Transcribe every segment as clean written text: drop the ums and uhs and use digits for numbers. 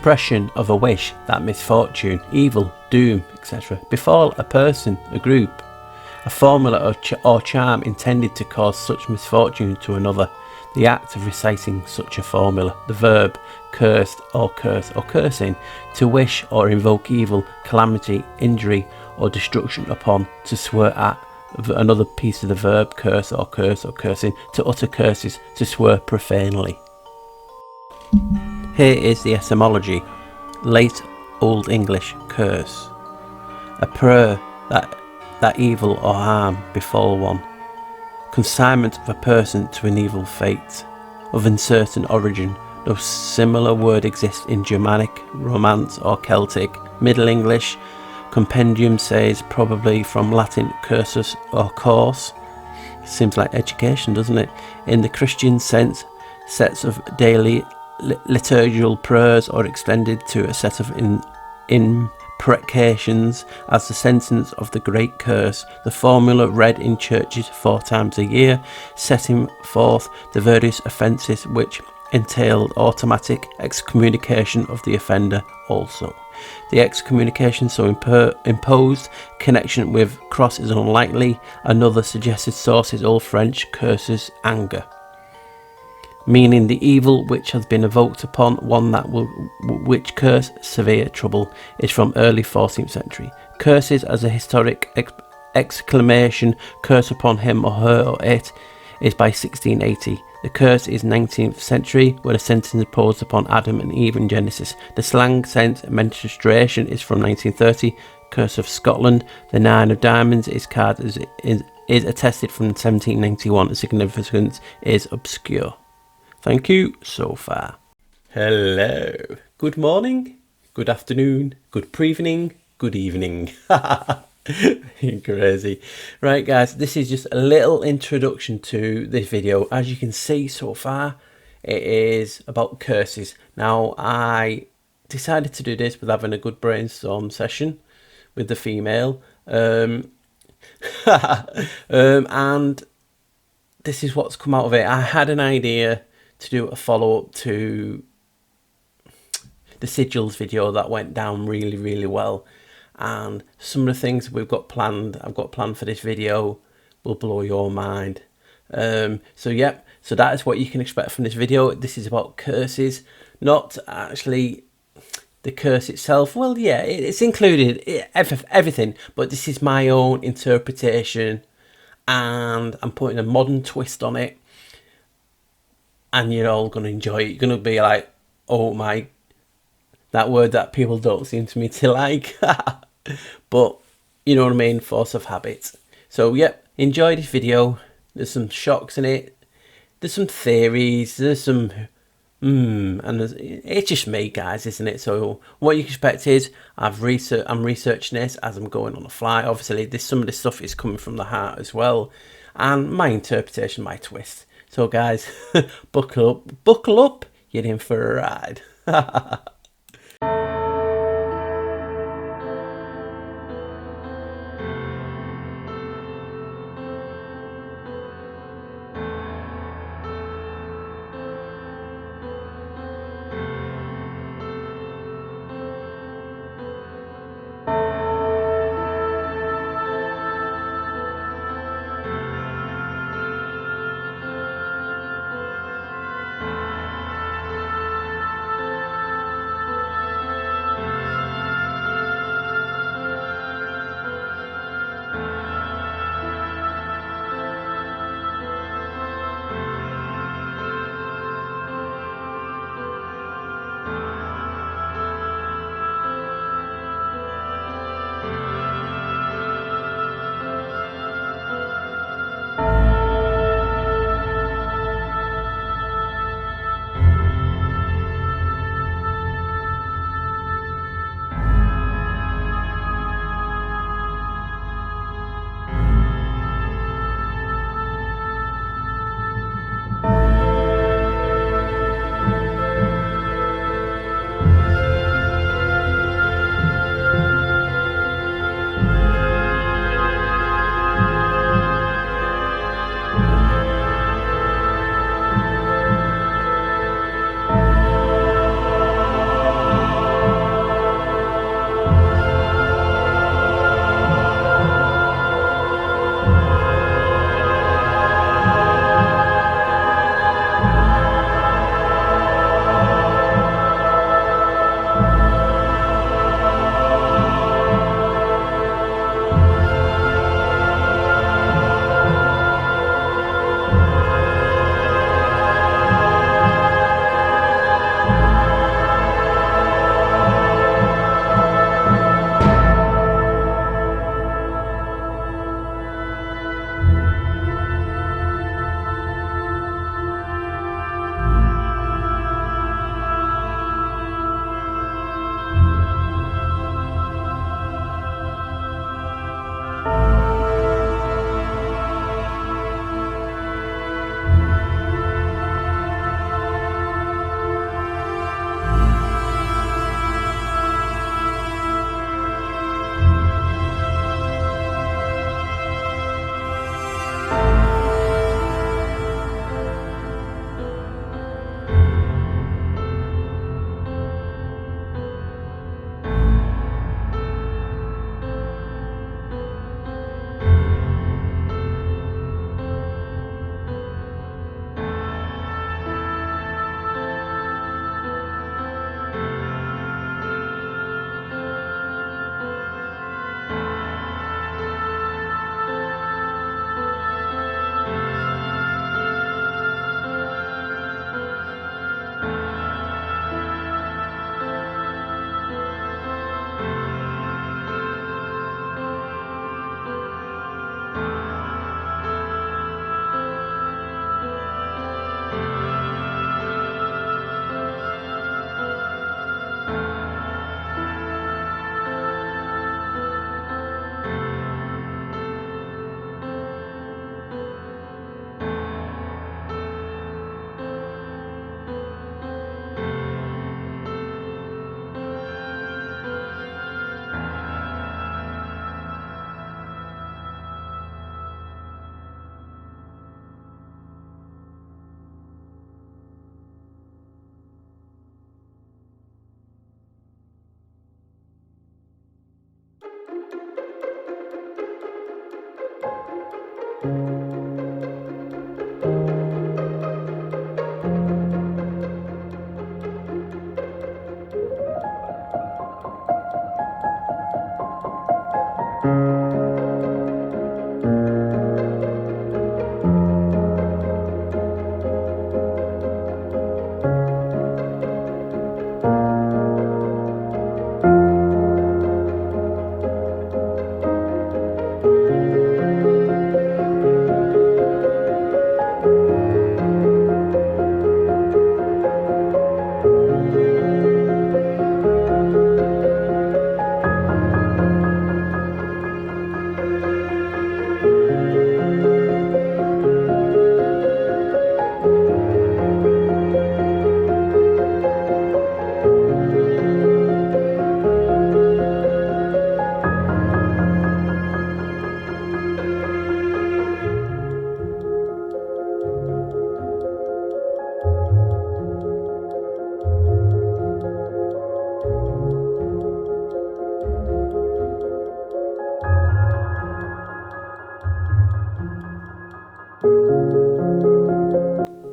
expression of a wish that misfortune, evil, doom, etc. befall a person, a group, a formula or charm intended to cause such misfortune to another. The act of reciting such a formula, the verb cursed or curse or cursing, to wish or invoke evil, calamity, injury or destruction upon, to swear at. Another piece of the verb curse or cursing, to utter curses, to swear profanely. Here is the etymology. Late Old English curse, a prayer that evil or harm befall one. Consignment of a person to an evil fate, of uncertain origin. No similar word exists in Germanic, Romance or Celtic. Middle English compendium says probably from Latin cursus or course. Seems like education, doesn't it? In the Christian sense, sets of daily liturgical prayers or extended to a set of imprecations as the sentence of the great curse, the formula read in churches 4 times a year, setting forth the various offences which entailed automatic excommunication of the offender also. The excommunication so imposed connection with cross is unlikely. Another suggested source is Old French cursus anger, meaning the evil which has been evoked upon one that will which curse severe trouble, is from early 14th century. Curses as a historic exclamation, curse upon him or her or it, is by 1680. The curse is 19th century, when a sentence imposed upon Adam and Eve in Genesis. The slang sense menstruation is from 1930. Curse of Scotland. The 9 of Diamonds is card is attested from 1791. The significance is obscure. Thank you so far. Hello. Good morning, good afternoon, good pre-evening, good evening. Crazy. Right guys, this is just a little introduction to this video. As you can see so far, it is about curses. Now, I decided to do this with having a good brainstorm session with the female. And this is what's come out of it. I had an idea to do a follow-up to the sigils video that went down really well, and some of the things I've got planned for this video will blow your mind. So that is what you can expect from this video. This is about curses, not actually the curse itself. Well, yeah, it's included, everything, but this is my own interpretation, and I'm putting a modern twist on it, and you're all going to enjoy it. You're going to be like, oh my, that word that people don't seem to me to like. But you know what I mean, force of habit. So yep, enjoy this video. There's some shocks in it, there's some theories, there's some and it's just me guys, isn't it? So what you can expect is I'm researching this as I'm going on the fly. Obviously some of this stuff is coming from the heart as well, and my interpretation, my twist. So guys, buckle up, you're in for a ride.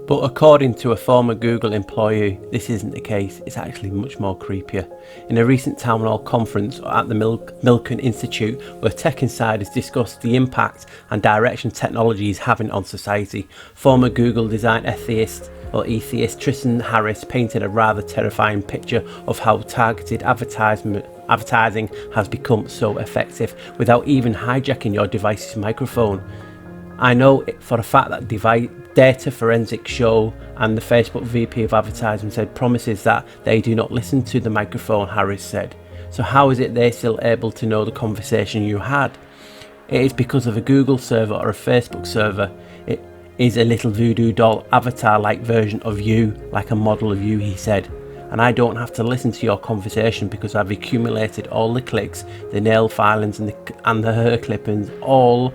But according to a former Google employee, this isn't the case. It's actually much more creepier. In a recent town hall conference at the Milken Institute, where tech insiders discussed the impact and direction technology is having on society, former Google design atheist Tristan Harris painted a rather terrifying picture of how targeted advertising has become so effective without even hijacking your device's microphone. I know for a fact that data forensics show, and the Facebook VP of advertising said, promises that they do not listen to the microphone, Harris said. So how is it they're still able to know the conversation you had? It is because of a Google server or a Facebook server. It is a little voodoo doll avatar-like version of you, like a model of you, he said. And I don't have to listen to your conversation because I've accumulated all the clicks, the nail filings and the hair clippings, all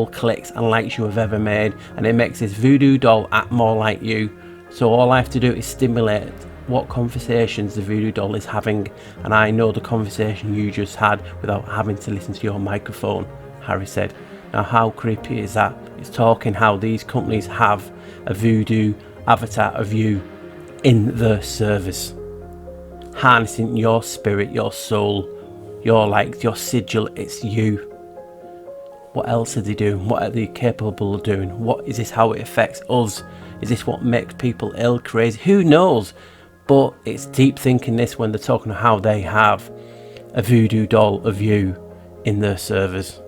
clicks and likes you have ever made, and it makes this voodoo doll act more like you. So all I have to do is stimulate what conversations the voodoo doll is having, and I know the conversation you just had without having to listen to your microphone, Harry said. Now how creepy is that? It's talking how these companies have a voodoo avatar of you in their service, harnessing your spirit, your soul, your sigil. It's you. What else are they doing? What are they capable of doing? What is this? How it affects us? Is this what makes people ill, crazy? Who knows? But it's deep thinking this when they're talking about how they have a voodoo doll of you in their servers.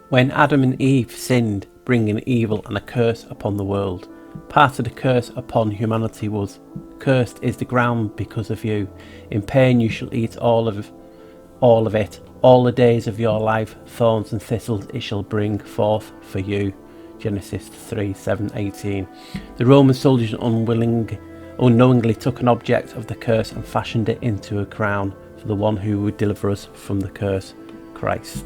When Adam and Eve sinned, bringing evil and a curse upon the world, part of the curse upon humanity was, cursed is the ground because of you. In pain you shall eat all of it. All the days of your life, thorns and thistles it shall bring forth for you. Genesis 3:7-18. The Roman soldiers unknowingly took an object of the curse and fashioned it into a crown for the one who would deliver us from the curse, Christ.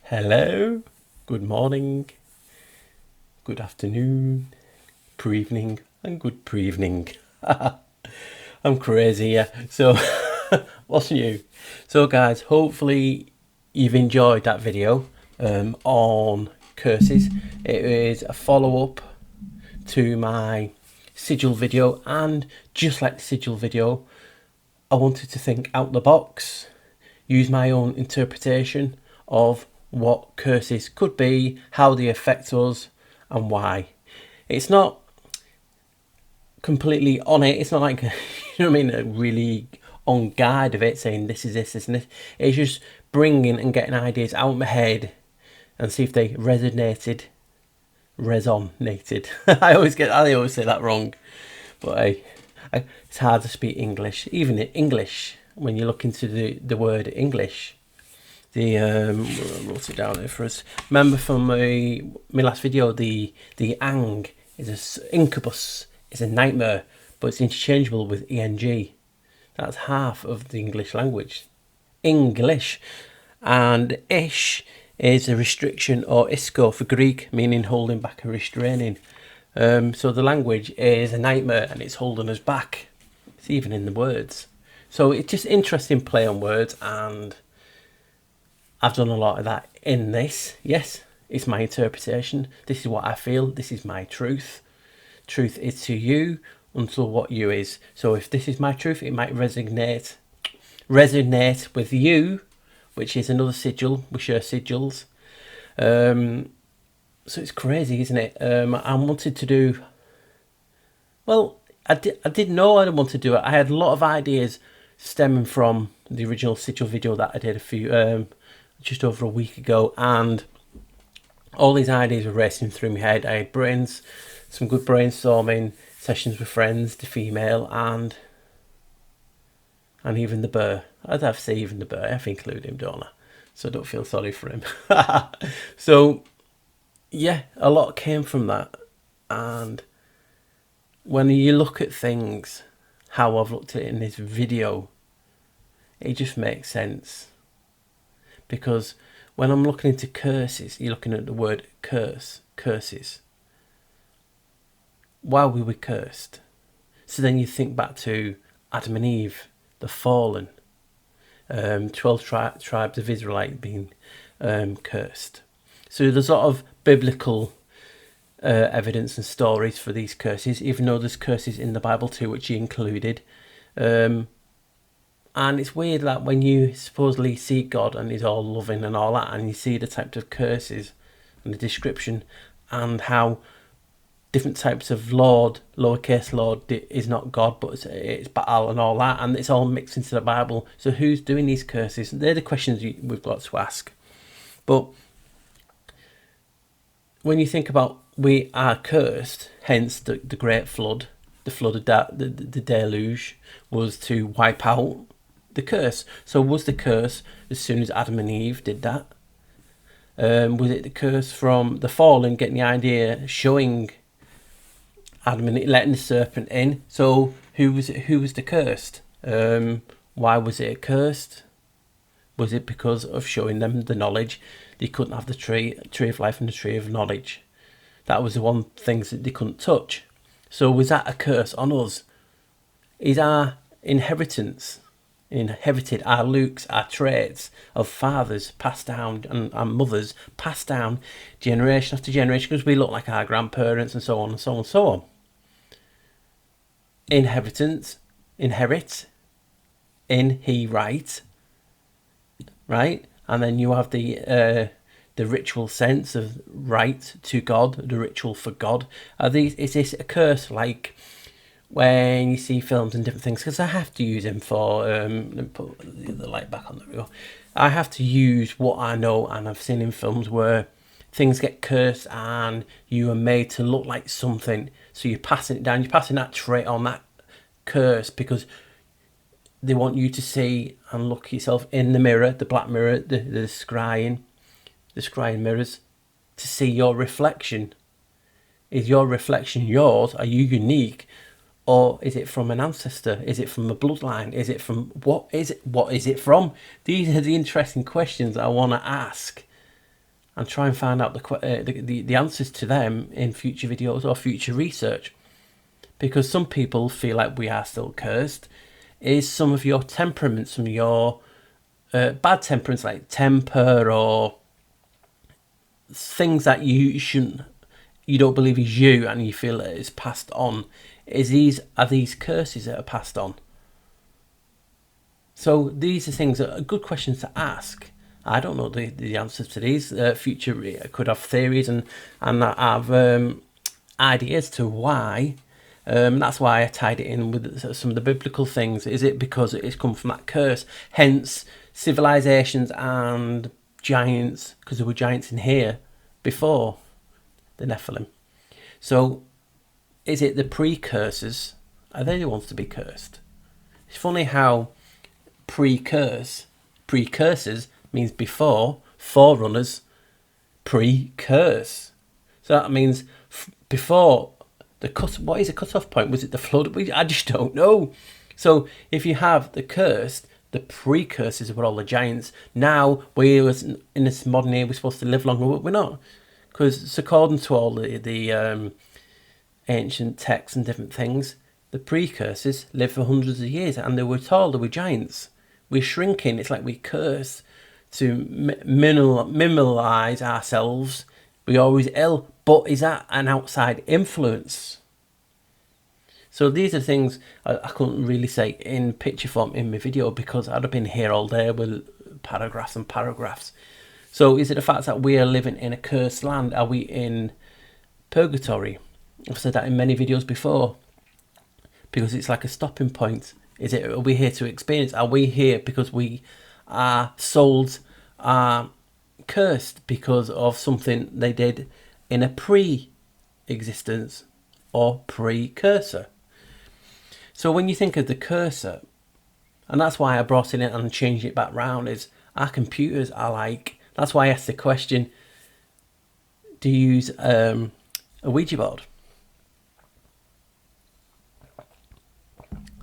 Hello, good morning, good afternoon, pre-evening, and good pre-evening. I'm crazy, yeah. So, what's new? So, guys, hopefully you've enjoyed that video on curses. It is a follow-up to my sigil video, and just like the sigil video, I wanted to think out the box, use my own interpretation of what curses could be, how they affect us, and why. It's not completely on it. It's not like, you know what I mean, a really on guide of it saying this is this, this, and this. It's just bringing and getting ideas out of my head and see if they resonated. I always say that wrong, but it's hard to speak English. Even in English, when you look into the word English. I wrote it down here for us. Remember from my last video, the ang is incubus is a nightmare, but it's interchangeable with eng. That's half of the English language. English. And ish is a restriction, or isko for Greek, meaning holding back or restraining. So the language is a nightmare and it's holding us back. It's even in the words. So it's just interesting play on words, and I've done a lot of that in this. Yes, it's my interpretation. This is what I feel. This is my truth. Truth is to you until what you is. So if this is my truth, it might resonate with you, which is another sigil. We share sigils. So it's crazy, isn't it? I wanted to do... Well, I didn't know I wanted to do it. I had a lot of ideas stemming from the original sigil video that I did just over a week ago, and all these ideas were racing through my head. I had some good brainstorming sessions with friends, the female, and even the bear. I'd have to say even the bear. I have to include him, don't I? So I don't feel sorry for him. So yeah, a lot came from that. And when you look at things, how I've looked at it in this video, it just makes sense. Because when I'm looking into curses, you're looking at the word curses. Why were we cursed? So then you think back to Adam and Eve, the fallen, 12 tribes of Israelite being cursed. So there's a lot of biblical evidence and stories for these curses, even though there's curses in the Bible too, which he included. And it's weird that when you supposedly see God and he's all loving and all that, and you see the types of curses and the description and how different types of Lord, lowercase Lord, is not God, but it's Baal and all that, and it's all mixed into the Bible. So who's doing these curses? They're the questions we've got to ask. But when you think about we are cursed, hence the great flood, the flood of the deluge was to wipe out the curse. So was the curse as soon as Adam and Eve did that? Was it the curse from the fall and getting the idea, showing Adam and Eve, letting the serpent in? So who was the cursed? Why was it accursed? Was it because of showing them the knowledge? They couldn't have the tree of life and the tree of knowledge. That was the one things that they couldn't touch. So was that a curse on us? Is our inheritance inherited, our looks, our traits of fathers passed down, and our mothers passed down generation after generation, because we look like our grandparents and so on and so on and so on. Inheritance, inherit, in he right, and then you have the ritual sense of right to God, the ritual for God. Is this a curse, like when you see films and different things? Because I have to use them for put the light back on. There we go. I have to use what I know and I've seen in films where things get cursed and you are made to look like something. So you're passing it down. You're passing that trait on, that curse, because they want you to see and look yourself in the mirror, the black mirror, the scrying mirrors, to see your reflection. Is your reflection yours? Are you unique? Or is it from an ancestor? Is it from a bloodline? Is it from what is it from? These are the interesting questions I want to ask, and try and find out the answers to them in future videos or future research. Because some people feel like we are still cursed. Is some of your temperaments, some of your bad temperaments, like temper or things that you don't believe is you, and you feel that it's passed on, are these curses that are passed on? So these are things that are good questions to ask. I don't know the answers to these. Future could have theories and have ideas to why. That's why I tied it in with some of the biblical things. Is it because it's come from that curse? Hence civilizations and giants, because there were giants in here before the Nephilim. So is it the precursors? Are they the ones to be cursed? It's funny how precursors means before, forerunners, pre-curse. So that means before the what is a cut-off point? Was it the flood? I just don't know. So if you have the cursed, the precursors were all the giants. Now in this modern era, we're supposed to live longer, but we're not, because it's according to all the ancient texts and different things, the precursors lived for hundreds of years, and they were tall, they were giants. We're shrinking. It's like we curse to minimalize ourselves. We're always ill, but is that an outside influence? So these are things I couldn't really say in picture form in my video, because I'd have been here all day with paragraphs and paragraphs. So is it the fact that we are living in a cursed land? Are we in purgatory? I've said that in many videos before, because it's like a stopping point. Are we here to experience? Are we here because our souls are cursed because of something they did in a pre-existence or precursor? So when you think of the cursor, and that's why I brought it in and changed it back round, is our computers are like, that's why I asked the question, do you use a Ouija board?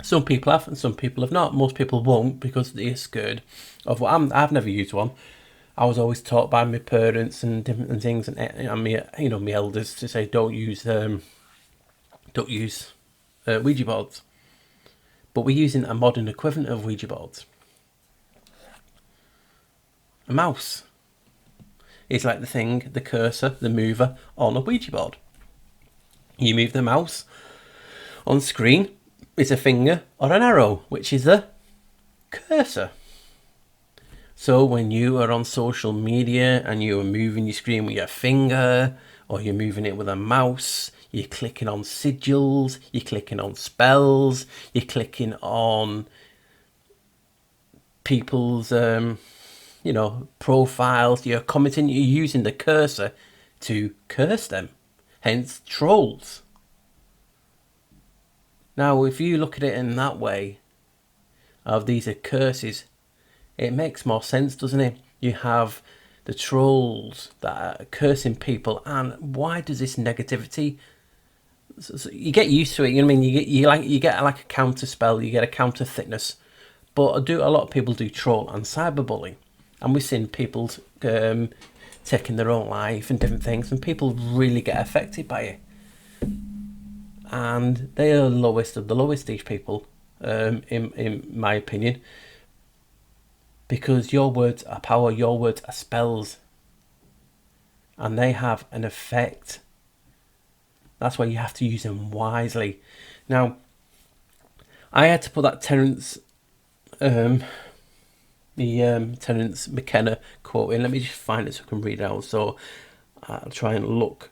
Some people have and some people have not. Most people won't, because they're scared of what I've never used one. I was always taught by my parents and different things, and my elders, to say don't use Ouija boards. But we're using a modern equivalent of Ouija boards. A mouse is like the cursor, the mover on a Ouija board. You move the mouse on screen. It's a finger or an arrow, which is the cursor. So when you are on social media and you are moving your screen with your finger, or you're moving it with a mouse, you're clicking on sigils, you're clicking on spells, you're clicking on people's profiles, you're commenting, you're using the cursor to curse them. Hence trolls. Now, if you look at it in that way, of these are curses, it makes more sense, doesn't it? You have the trolls that are cursing people, and why does this negativity So you get used to it. You know what I mean? You get like a counter spell. You get a counter thickness. But a lot of people do troll and cyberbully, and we've seen people taking their own life and different things, and people really get affected by it. And they are the lowest of the lowest, these people, in my opinion, because your words are power, your words are spells, and they have an effect. That's why you have to use them wisely. Now, I had to put that Terence McKenna quote in. Let me just find it so I can read it out. So I'll try and look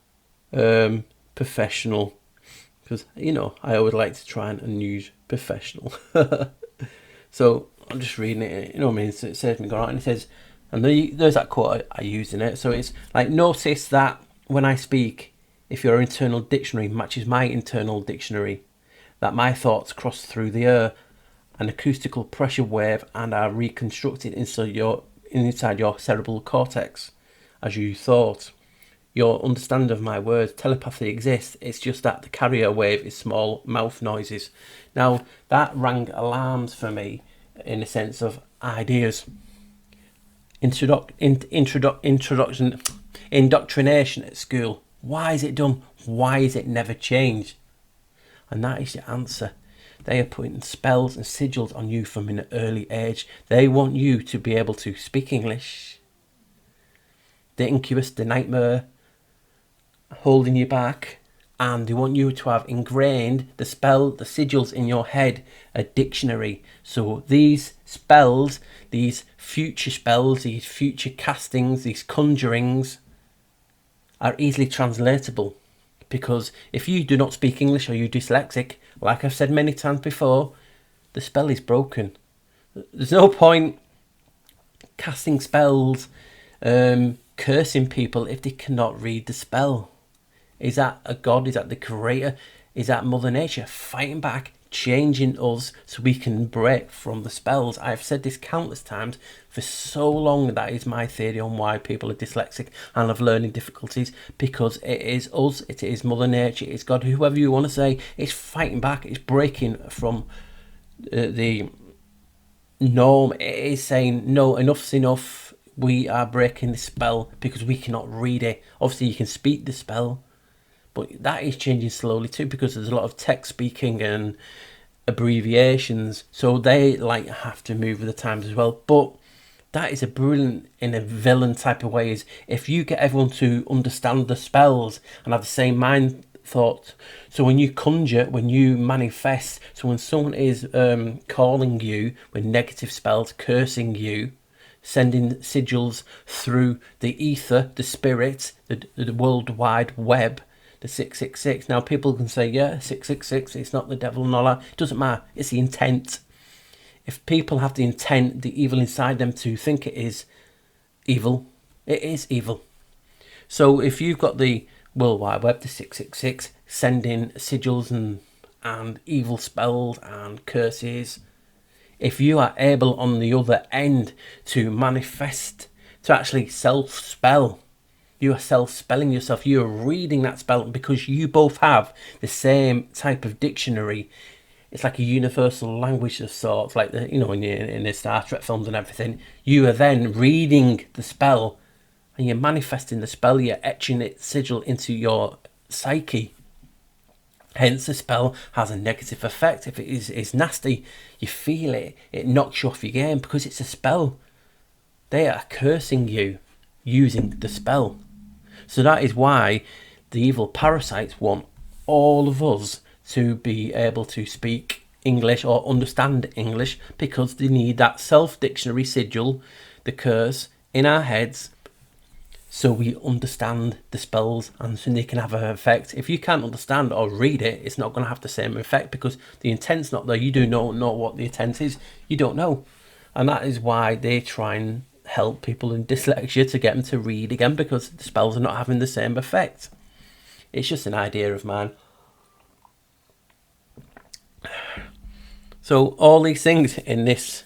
professional, because I always like to try and use professional. So I'm just reading it. You know what I mean? So it says me go right, and it says, and there's that quote I used in it. So it's like, notice that when I speak, if your internal dictionary matches my internal dictionary, that my thoughts cross through the air, an acoustical pressure wave, and are reconstructed inside your cerebral cortex as you thought. Your understanding of my words, telepathy exists. It's just that the carrier wave is small mouth noises. Now, that rang alarms for me in a sense of ideas. Indoctrination at school. Why is it done? Why is it never changed? And that is your answer. They are putting spells and sigils on you from an early age. They want you to be able to speak English. The incubus, the nightmare, holding you back. And they want you to have ingrained the sigils in your head, a dictionary. So these spells, these future castings, these conjurings are easily translatable. Because if you do not speak English or you're dyslexic, like I've said many times before, the spell is broken. There's no point casting spells, cursing people if they cannot read the spell. Is that a god? Is that the creator? Is that Mother Nature fighting back, changing us so we can break from the spells? I've said this countless times for so long. That is my theory on why people are dyslexic and have learning difficulties, because it is us, it is Mother Nature, it's God, whoever you want to say. It's fighting back, it's breaking from the norm. It is saying, no, enough's enough. We are breaking the spell because we cannot read it. Obviously you can speak the spell, but that is changing slowly too, because there's a lot of text speaking and abbreviations, so they have to move with the times as well. But that is a brilliant, in a villain type of way, is if you get everyone to understand the spells and have the same mind thought. So when you conjure, when you manifest, so when someone is calling you with negative spells, cursing you, sending sigils through the ether, the spirit, the world wide web, the 666. Now people can say, yeah, 666, it's not the devil and all that. It doesn't matter. It's the intent. If people have the intent, the evil inside them, to think it is evil, it is evil. So if you've got the World Wide Web, the 666, sending sigils and evil spells and curses, if you are able on the other end to manifest, to actually self-spell, you are self-spelling yourself. You are reading that spell because you both have the same type of dictionary. It's like a universal language of sorts, like when you're in the Star Trek films and everything. You are then reading the spell and you're manifesting the spell. You're etching its sigil into your psyche. Hence, the spell has a negative effect. If it is nasty, you feel it. It knocks you off your game because it's a spell. They are cursing you using the spell. So that is why the evil parasites want all of us to be able to speak English or understand English, because they need that self-dictionary sigil, the curse, in our heads, so we understand the spells and so they can have an effect. If you can't understand or read it, it's not going to have the same effect because the intent's not there. You do not know what the intent is. You don't know. And that is why they try and help people in dyslexia to get them to read again, because the spells are not having the same effect. It's just an idea of mine. So all these things in this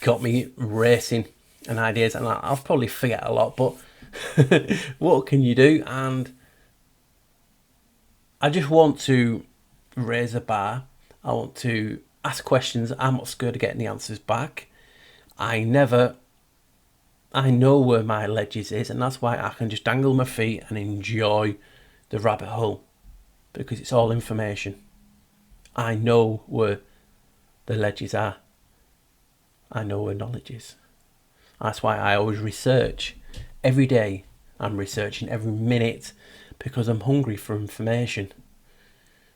got me racing and ideas, and I'll probably forget a lot, but what can you do? And I just want to raise a bar. I want to ask questions. I'm not scared of getting the answers back. I know where my ledges is, and that's why I can just dangle my feet and enjoy the rabbit hole, because it's all information. I know where the ledges are. I know where knowledge is. That's why I always research. Every day I'm researching, every minute, because I'm hungry for information.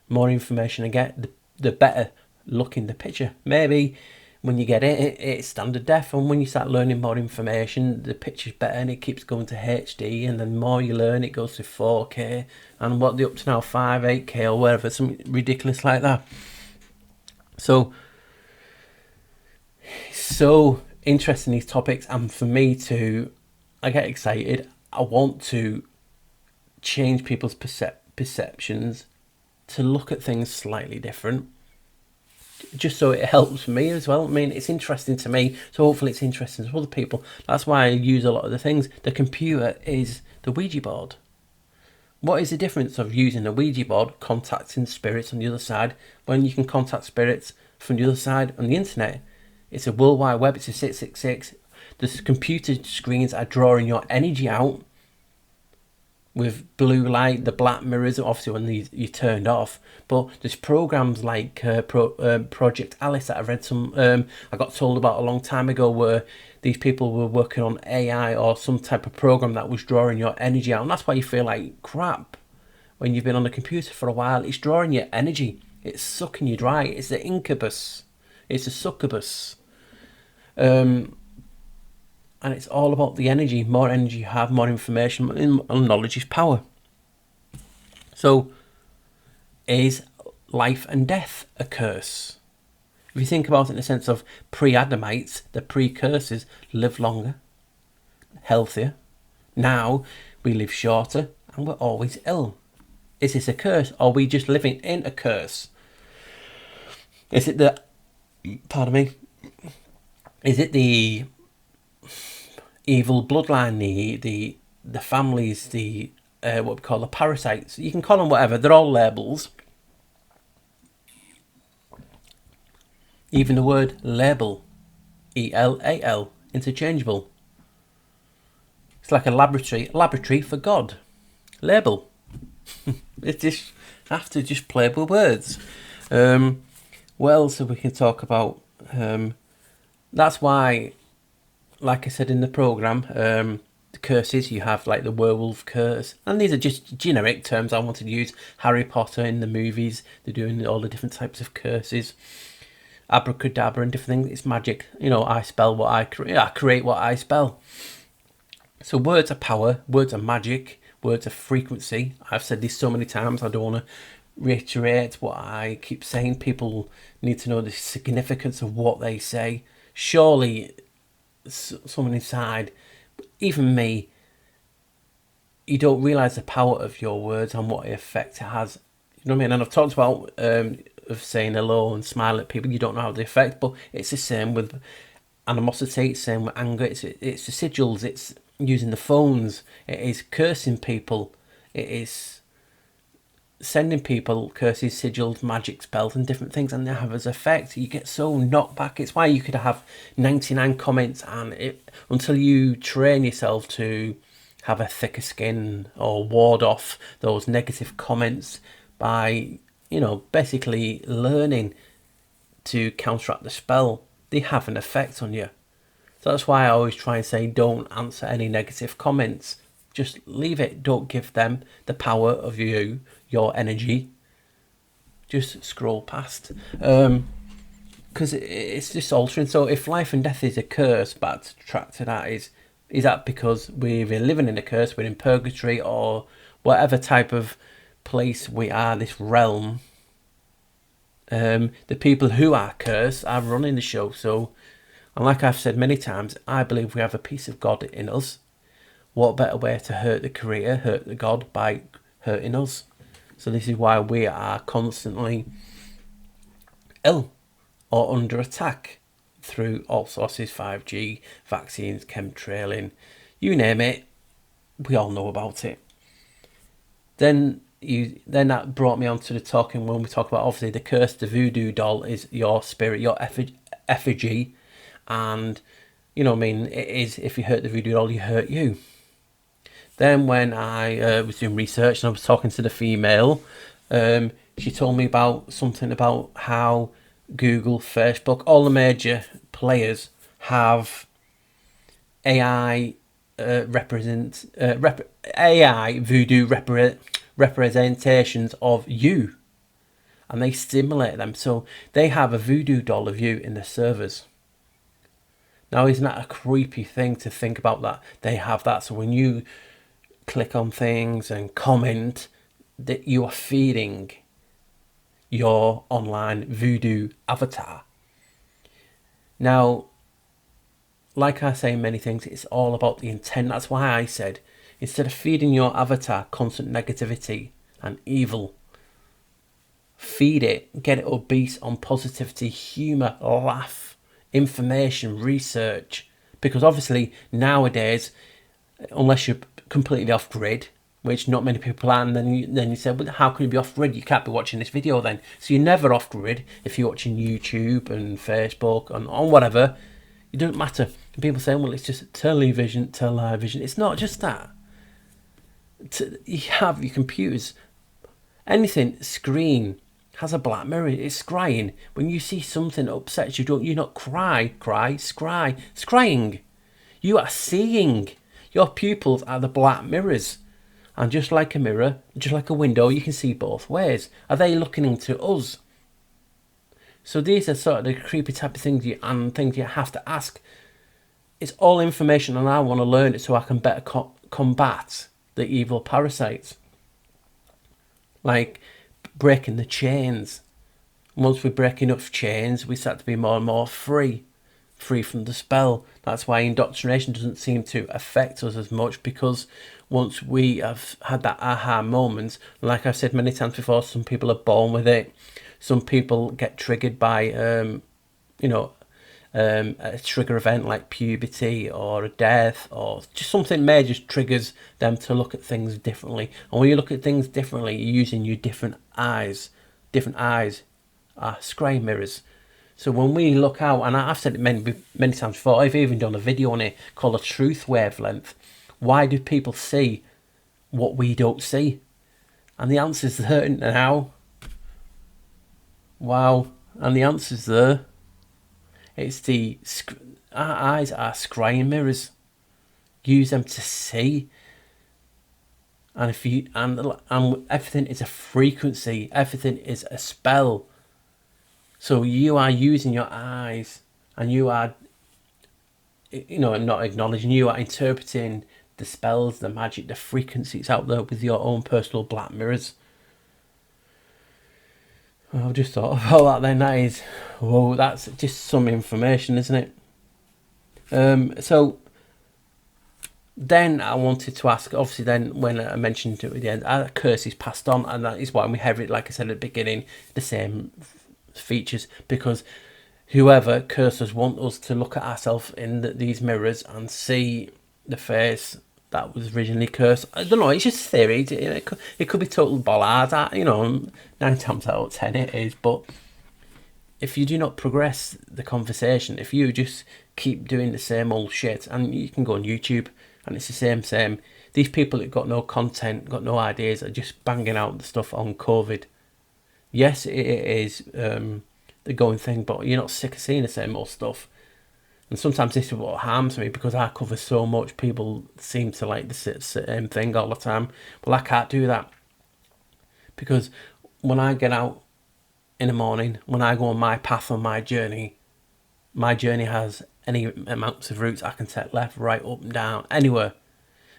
More information I get, the better looking the picture. Maybe when you get it's standard def, and when you start learning more information, the picture's better and it keeps going to HD, and then the more you learn, it goes to 4K, and what they're up to now, 5, 8K or whatever, something ridiculous like that. So it's so interesting, these topics, and for me to, I get excited. I want to change people's perceptions to look at things slightly different, just so it helps me as well. I mean, it's interesting to me, so hopefully it's interesting to other people. That's why I use a lot of the things. The computer is the Ouija board. What is the difference of using a Ouija board, contacting spirits on the other side, when you can contact spirits from the other side on the internet? It's a World Wide Web, it's a 666. The computer screens are drawing your energy out with blue light, the black mirrors, obviously when you turned off. But there's programs like Project Alice that I read I got told about a long time ago, where these people were working on AI or some type of program that was drawing your energy out. And that's why you feel like crap when you've been on the computer for a while. It's drawing your energy. It's sucking you dry. It's the incubus. It's the succubus. And it's all about the energy. More energy you have, more information, and knowledge is power. So, is life and death a curse? If you think about it in the sense of pre-Adamites, the precursors lived longer, healthier. Now we live shorter and we're always ill. Is this a curse, or are we just living in a curse? Is it the, pardon me, is it the evil bloodline, the families, the what we call the parasites? You can call them whatever. They're all labels. Even the word label, ELAL, interchangeable. It's like a laboratory for God. Label. It's just have to just play with words. What else we can talk about? That's why, like I said in the programme, the curses, you have like the werewolf curse, and these are just generic terms I wanted to use. Harry Potter in the movies, they're doing all the different types of curses. Abracadabra and different things. It's magic. I spell what I create. I create what I spell. So words are power, words are magic, words are frequency. I've said this so many times, I don't want to reiterate what I keep saying. People need to know the significance of what they say. Surely someone inside, even me, you don't realise the power of your words and what effect it has. You know what I mean? And I've talked about of saying hello and smile at people. You don't know how they affect, but it's the same with animosity. It's the same with anger. It's the sigils. It's using the phones. It is cursing people. It is sending people curses, sigils, magic spells, and different things, and they have as effect. You get so knocked back. It's why you could have 99 comments, and until you train yourself to have a thicker skin or ward off those negative comments by, basically learning to counteract the spell, they have an effect on you. So that's why I always try and say, don't answer any negative comments. Just leave it. Don't give them the power of your energy. Just scroll past. Because it's just altering. So if life and death is a curse, but to track to that is that because we're living in a curse, we're in purgatory, or whatever type of place we are, this realm. The people who are cursed are running the show. So, and like I've said many times, I believe we have a piece of God in us. What better way to hurt the Creator, hurt the God, by hurting us? So this is why we are constantly ill or under attack through all sources, 5G, vaccines, chemtrailing, you name it, we all know about it. Then then that brought me on to the talking when we talk about obviously the curse. The voodoo doll is your spirit, your effigy, and you know what I mean. It is, if you hurt the voodoo doll, you hurt you. Then when I was doing research and I was talking to the female, she told me about something about how Google, Facebook, all the major players have AI AI voodoo representations of you, and they simulate them. So they have a voodoo doll of you in their servers. Now, isn't that a creepy thing to think about, that they have that? So when you click on things and comment, that you are feeding your online voodoo avatar. Now, like I say in many things, it's all about the intent. That's why I said, instead of feeding your avatar constant negativity and evil, feed it, get it obese on positivity, humour, laugh, information, research. Because obviously nowadays, unless you're completely off grid, which not many people are, and then you say, well, how can you be off grid? You can't be watching this video then. So you're never off grid if you're watching YouTube and Facebook and on whatever. It doesn't matter. And people say, well, it's just television. It's not just that. You have your computers. Anything, screen, has a black mirror. It's scrying. When you see something that upsets you, you not scrying. You are seeing. Your pupils are the black mirrors. And just like a mirror, just like a window, you can see both ways. Are they looking into us? So these are sort of the creepy type of things you have to ask. It's all information, and I want to learn it so I can better combat the evil parasites. Like breaking the chains. Once we break enough chains, we start to be more and more free from the spell. That's why indoctrination doesn't seem to affect us as much, because once we have had that aha moment, like I've said many times before, some people are born with it. Some people get triggered by, a trigger event like puberty or a death, or just something major triggers them to look at things differently. And when you look at things differently, you're using your different eyes. Different eyes are scry mirrors. So when we look out, and I've said it many times before, I've even done a video on it called a truth wavelength. Why do people see what we don't see? And the answer's there now. Wow. And the answer's there. It's our eyes are scrying mirrors. Use them to see. And and everything is a frequency. Everything is a spell. So you are using your eyes, and you are, not acknowledging, you are interpreting the spells, the magic, the frequencies out there with your own personal black mirrors. I've just thought about that then. That's just some information, isn't it? So then I wanted to ask, obviously then when I mentioned it at the end, our curse is passed on, and that is why we have it, like I said at the beginning, the same features, because whoever cursors want us to look at ourselves in these mirrors and see the face that was originally cursed. I don't know, it's just theory. It could be total bollard. 9 times out of 10 it is. But if you do not progress the conversation, if you just keep doing the same old shit, and you can go on YouTube and it's the same. These people that got no content, got no ideas, are just banging out the stuff on COVID. Yes, it is the going thing, but you're not sick of seeing the same old stuff. And sometimes this is what harms me, because I cover so much. People seem to like the same thing all the time. Well, I can't do that, because when I get out in the morning, when I go on my path on my journey has any amounts of routes I can take, left, right, up and down, anywhere.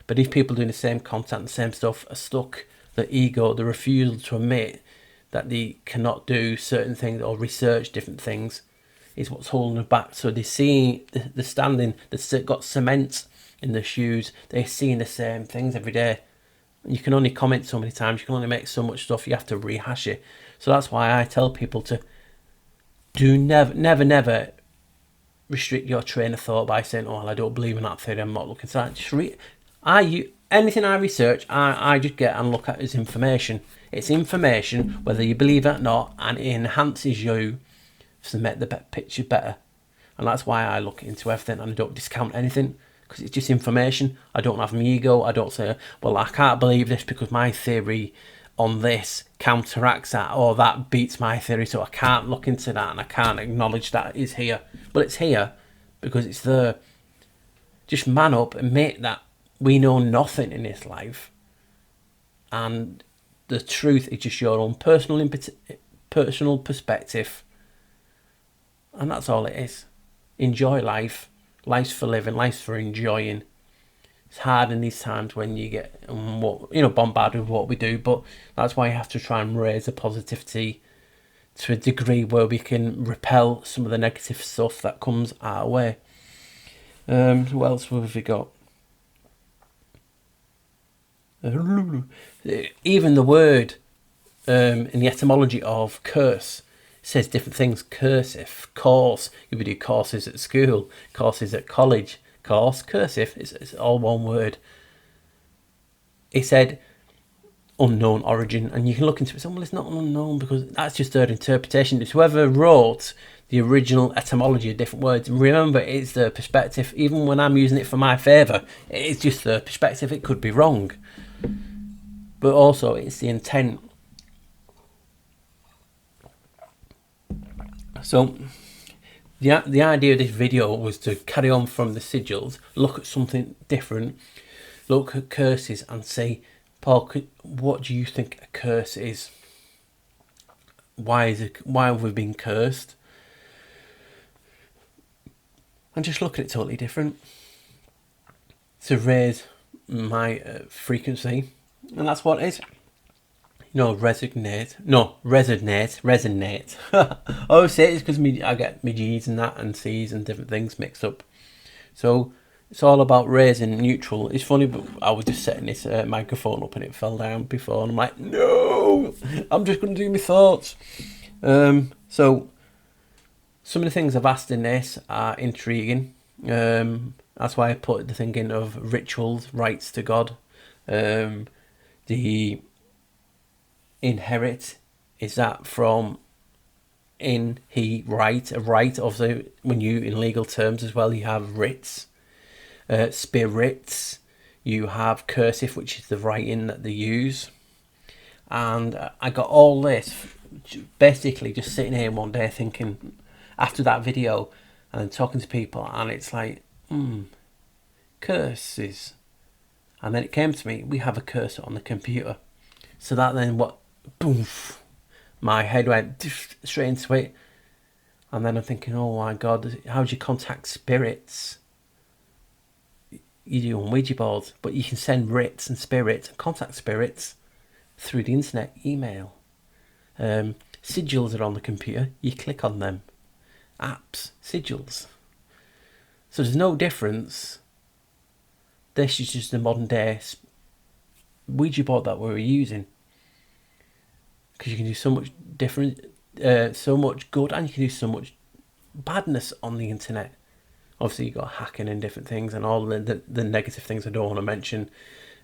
But these people doing the same content, the same stuff, are stuck. The ego, the refusal to admit that they cannot do certain things or research different things, is what's holding them back. So they see the standing, they've got cement in their shoes, they're seeing the same things every day. You can only comment so many times, you can only make so much stuff, you have to rehash it. So that's why I tell people to do never restrict your train of thought by saying, oh, well, I don't believe in that theory, I'm not looking at that. anything I research, I just get and look at as information. It's information, whether you believe it or not, and it enhances you to make the picture better. And that's why I look into everything and I don't discount anything, because it's just information. I don't have an ego. I don't say, well, I can't believe this because my theory on this counteracts that, or that beats my theory, so I can't look into that and I can't acknowledge that it's here. But it's here because it's there. Just man up and admit that we know nothing in this life, and the truth is just your own personal perspective, and that's all it is. Enjoy life. Life's for living. Life's for enjoying. It's hard in these times when you get bombarded with what we do, but that's why you have to try and raise the positivity to a degree where we can repel some of the negative stuff that comes our way. What else have we got? Even the word in the etymology of curse says different things. Cursive, course. You would do courses at school, courses at college. Course, cursive. It's all one word. It said unknown origin, and you can look into it and say, well, it's not unknown because that's just their interpretation. It's whoever wrote the original etymology of different words. And remember, it's their perspective. Even when I'm using it for my favour, it's just their perspective. It could be wrong. But also, it's the intent. So, the idea of this video was to carry on from the sigils, look at something different, look at curses and say, Paul, what do you think a curse is? Why have we been cursed? And just look at it totally different. To raise my frequency, and that's what it is. Resonate. Oh, say it's because I get my G's and that and C's and different things mixed up. So it's all about raising neutral. It's funny, but I was just setting this microphone up and it fell down before, and I'm like, no, I'm just going to do my thoughts. So some of the things I've asked in this are intriguing. That's why I put the thinking of rituals, rites to God. The inherit, is that from right? A right, obviously, when you, in legal terms as well, you have writs, spirits, you have cursive, which is the writing that they use. And I got all this basically just sitting here one day thinking, after that video and talking to people, and it's like, curses. And then it came to me, we have a cursor on the computer. So that then boom, my head went straight into it. And then I'm thinking, oh my God, how do you contact spirits? You do on Ouija boards, but you can send writs and spirits and contact spirits through the internet, email. Sigils are on the computer, you click on them. Apps, sigils. So there's no difference. This is just the modern day Ouija board that we're using. Because you can do so much different, so much good, and you can do so much badness on the internet. Obviously, you've got hacking and different things, and all the negative things I don't want to mention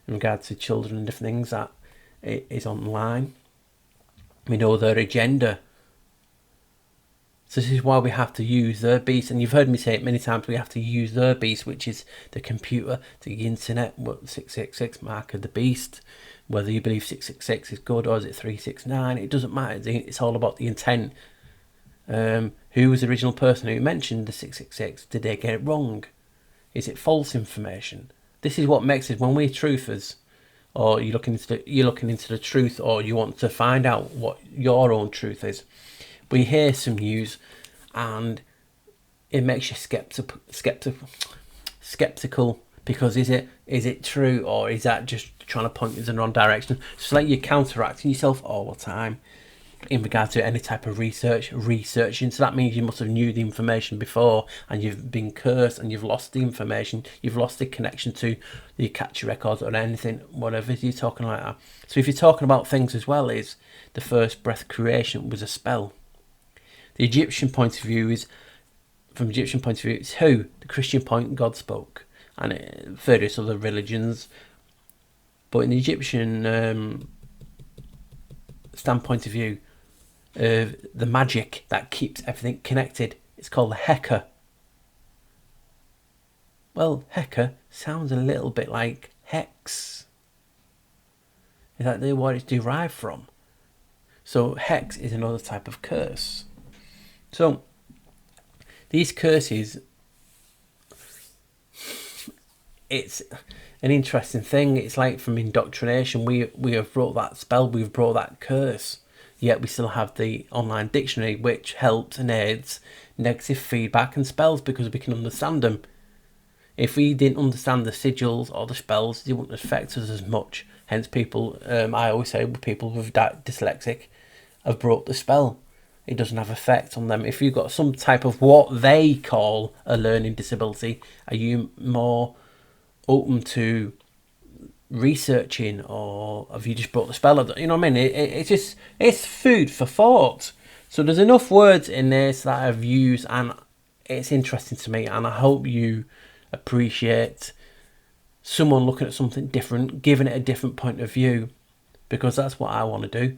in regard to children and different things that is online. We know their agenda. So this is why we have to use their beast, and you've heard me say it many times, we have to use their beast, which is the computer, the internet, 666, mark of the beast. Whether you believe 666 is good or is it 369, it doesn't matter. It's all about the intent. Who was the original person who mentioned the 666? Did they get it wrong? Is it false information? This is what makes it, when we're truthers, or you're looking into the truth, or you want to find out what your own truth is. We hear some news and it makes you skeptical, because is it true, or is that just trying to point us in the wrong direction? So it's like you're counteracting yourself all the time in regard to any type of researching. So that means you must have knew the information before, and you've been cursed, and you've lost the information, you've lost the connection to the Catchy records or anything, whatever you're talking like that. So if you're talking about things as well, is the first breath creation was a spell. The Egyptian point of view is, from Egyptian point of view, it's who? The Christian point, God spoke. And various other religions, But in the Egyptian standpoint of view, the magic that keeps everything connected, it's called Heka. Well, Heka sounds a little bit like hex. Is that what it's derived from? So hex is another type of curse. So these curses, it's an interesting thing. It's like from indoctrination. We have brought that spell, we've brought that curse, yet we still have the online dictionary, which helps and aids negative feedback and spells because we can understand them. If we didn't understand the sigils or the spells, they wouldn't affect us as much. Hence, people, I always say, people with dyslexic have brought the spell. It doesn't have effect on them. If you've got some type of what they call a learning disability, are you more open to researching, or have you just brought the spell? You know what I mean? It's food for thought. So there's enough words in this that I've used, and it's interesting to me, and I hope you appreciate someone looking at something different, giving it a different point of view, because that's what I want to do.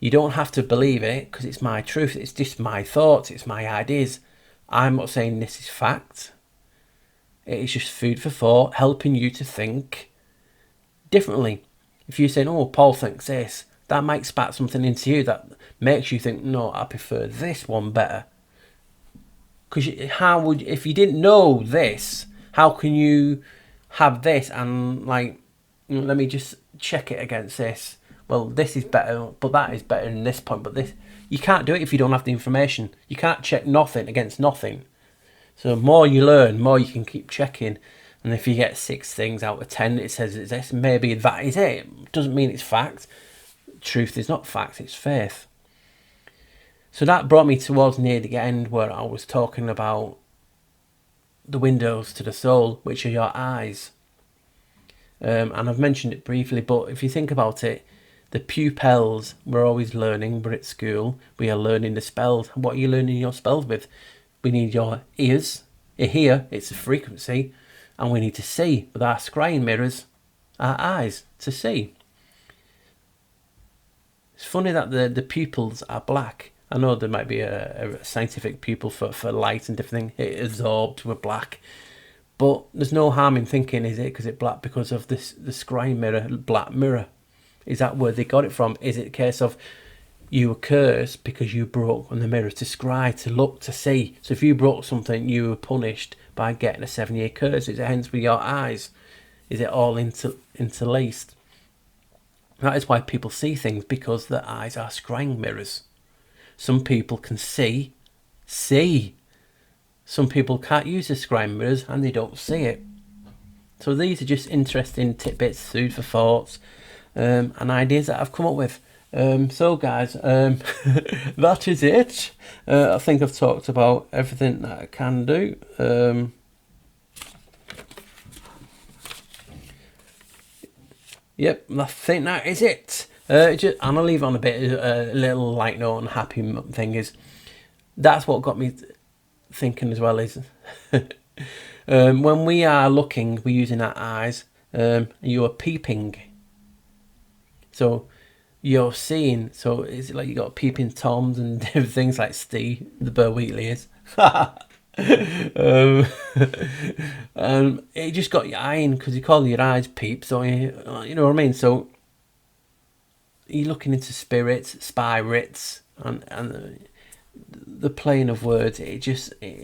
You don't have to believe it because it's my truth. It's just my thoughts. It's my ideas. I'm not saying this is fact. It is just food for thought, helping you to think differently. If you're saying, oh, Paul thinks this, that might spark something into you that makes you think, no, I prefer this one better. Because if you didn't know this, how can you have this and like, let me just check it against this? Well, this is better, but that is better in this point. But this, you can't do it if you don't have the information. You can't check nothing against nothing. So the more you learn, more you can keep checking. And if you get 6 things out of 10, it says it's this, maybe that is it. Doesn't mean it's fact. Truth is not fact, it's faith. So that brought me towards near the end where I was talking about the windows to the soul, which are your eyes. And I've mentioned it briefly, but if you think about it, the pupils, we're always learning. We're at school, we are learning the spells. What are you learning your spells with? We need your ears. You hear, it's a frequency. And we need to see with our scrying mirrors, our eyes, to see. It's funny that the pupils are black. I know there might be a scientific pupil for light and different things. It absorbed with black. But there's no harm in thinking, is it because it's black because of this the scrying mirror, black mirror? Is that where they got it from? Is it a case of you were cursed because you broke on the mirror to scry, to look, to see? So if you broke something, you were punished by getting a 7-year curse. Is it hence with your eyes? Is it all interlaced? That is why people see things, because their eyes are scrying mirrors. Some people can see. Some people can't use the scrying mirrors and they don't see it. So these are just interesting tidbits, food for thoughts, and ideas that I've come up with. So guys, that is it. I think I've talked about everything that I can do. Yep, I think that is it. And I'll leave it on a little light note and happy thing is, that's what got me thinking as well is, when we are looking, we're using our eyes, you are peeping. So you're seeing, so it's like you got peeping toms and different things like Steve, the Burr Wheatley is. It just got your eye in because you call your eyes peep, so you know what I mean. So you're looking into spirits, spirits, and the playing of words. It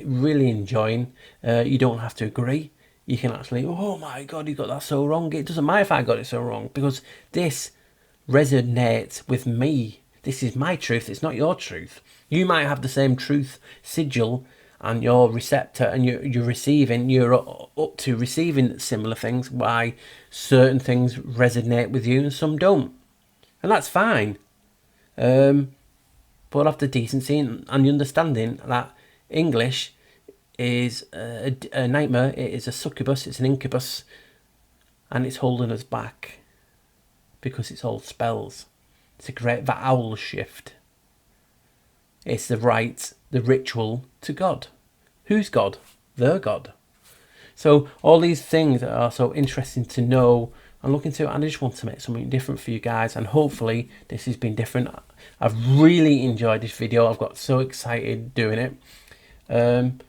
really enjoying. You don't have to agree. You can actually, oh my God, you got that so wrong. It doesn't matter if I got it so wrong because this resonates with me. This is my truth. It's not your truth. You might have the same truth sigil and your receptor, and you're receiving, you're up to receiving similar things, why certain things resonate with you and some don't. And that's fine. But have the decency and the understanding that English is a nightmare, it is a succubus, it's an incubus, and it's holding us back because it's all spells. It's a great vowel shift. It's the ritual to God. Who's God? The God. So all these things are so interesting to know I'm looking to, and I just want to make something different for you guys, and hopefully this has been different. I've really enjoyed this video. I've got so excited doing it. And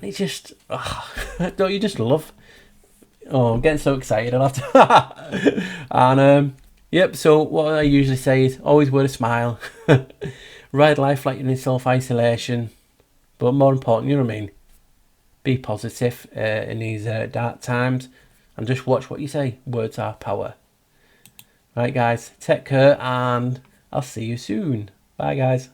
it's just, don't you just love? Oh, I'm getting so excited. I'll have to. And yep. So what I usually say is always wear a smile, ride life like you're in self-isolation, but more important, you know what I mean. Be positive in these dark times, and just watch what you say. Words are power. Right, guys. Take care, and I'll see you soon. Bye, guys.